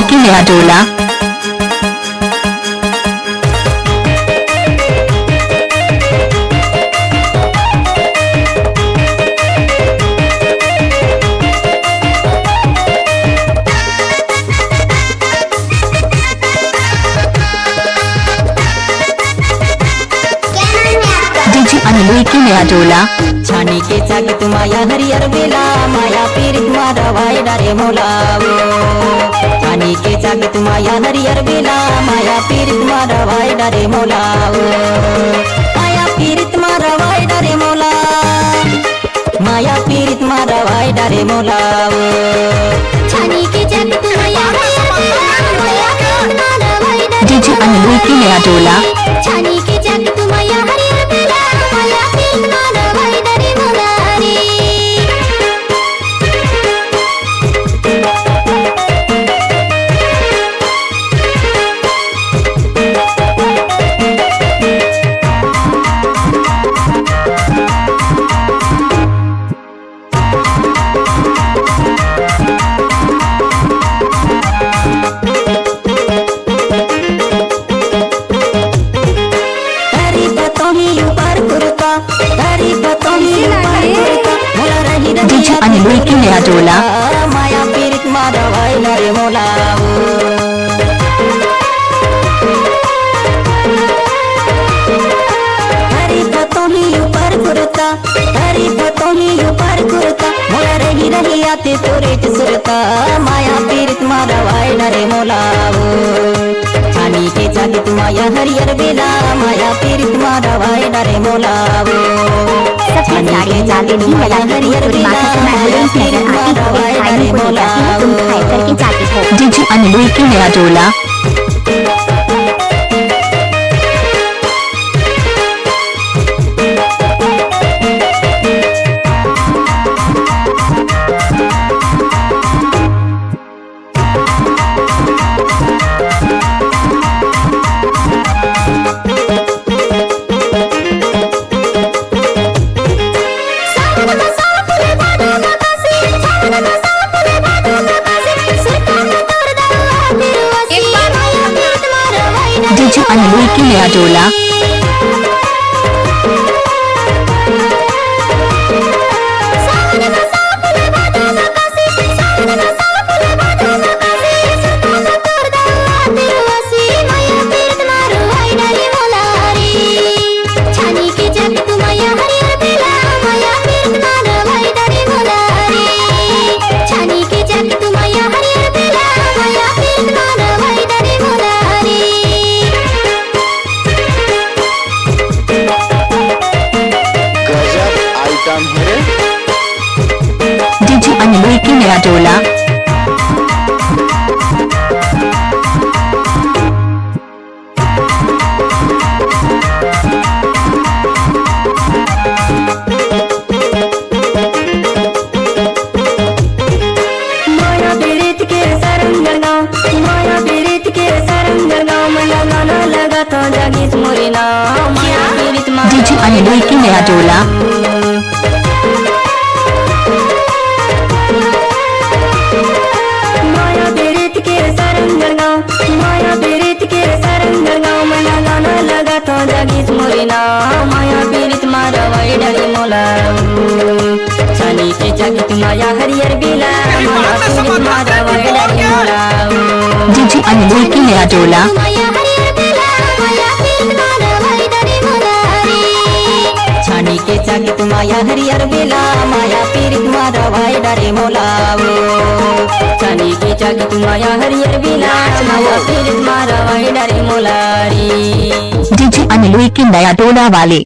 की नया टोला। डीजे अनिल की नया टोला। छानी के चाक तुम्हारा हरियर बेला माया पीर तुम्हारा भाई डारे मोलावो। छानी के चाक तुम्हारा हरियर बेला माया पीर तुम्हारा भाई डारे मोलावो। माया पीर तुम्हारा भाई डारे मोला। माया पीर तुम्हारा भाई डारे मोलावो। छानी के चाक तुम्हारा डीजे अनिल की नया टोला। छानी के चाक तुम्हारा हरियर बेला माया पीर तुम्हारा भाई डारे मोलारी। डीजे अनिल की नया टोला। माया पीर तुम्हारा भाई डारे मोलावो। हरी पतोही ऊपर कुर्ता हरी पतोही ऊपर कुर्ता मोला रही रही आते तोरे सुरता। माया पीर तुम्हारा भाई डारे मोलावो। छानी के चाक तुम्हारा हरियर बेला माया पीर तुम्हारा भाई डारे मोलावो। सफेद साड़ी जाके भी मिला हरियर बेला माया पीर तुम्हारा भाई डारे मोलावो। तुम खाए करके जाती हो। डीजे अनिल की नया टोला। डीजे अनिल की नया टोला। छानी के चाक तुम्हारा हरियर बेला माया पीर तुम्हारा भाई डारे मोलारी। छानी के चाक तुम्हारा हरियर बेला माया पीर तुम्हारा भाई डारे मोलारी। गजब आइटम है रे। डीजे अनिल की नया टोला। माया पीरित के सरंगल गाँव माया पीरित के सरंगल गाँव मला गाना लगा तो जागीस मोरी ना। माया पीरित डीजे अनिल की नया टोला। माया पीरित के सरंगल गाँव माया पीरित के सरंगल गाँव मला गाना लगा तो जागीस मोरी ना। माया पीरित मारा भाई डारे मोलावो। छानी के चाक तुम्हारा हरियर बेला माया पीरित मारा भाई डारे मोलावो। डीजे अनिल की नया टोला। माया हरियर बेला माया पीर तुम्हारा भाई डारे मोलारी। छानी के चाक तुम्हारा हरियर बेला माया पीर तुम्हारा भाई डारे मोलावो। छानी के चाक तुम्हारा हरियर बेला माया पीर तुम्हारा भाई डारे मोलारी। डीजे अनिल की नया टोला वाले।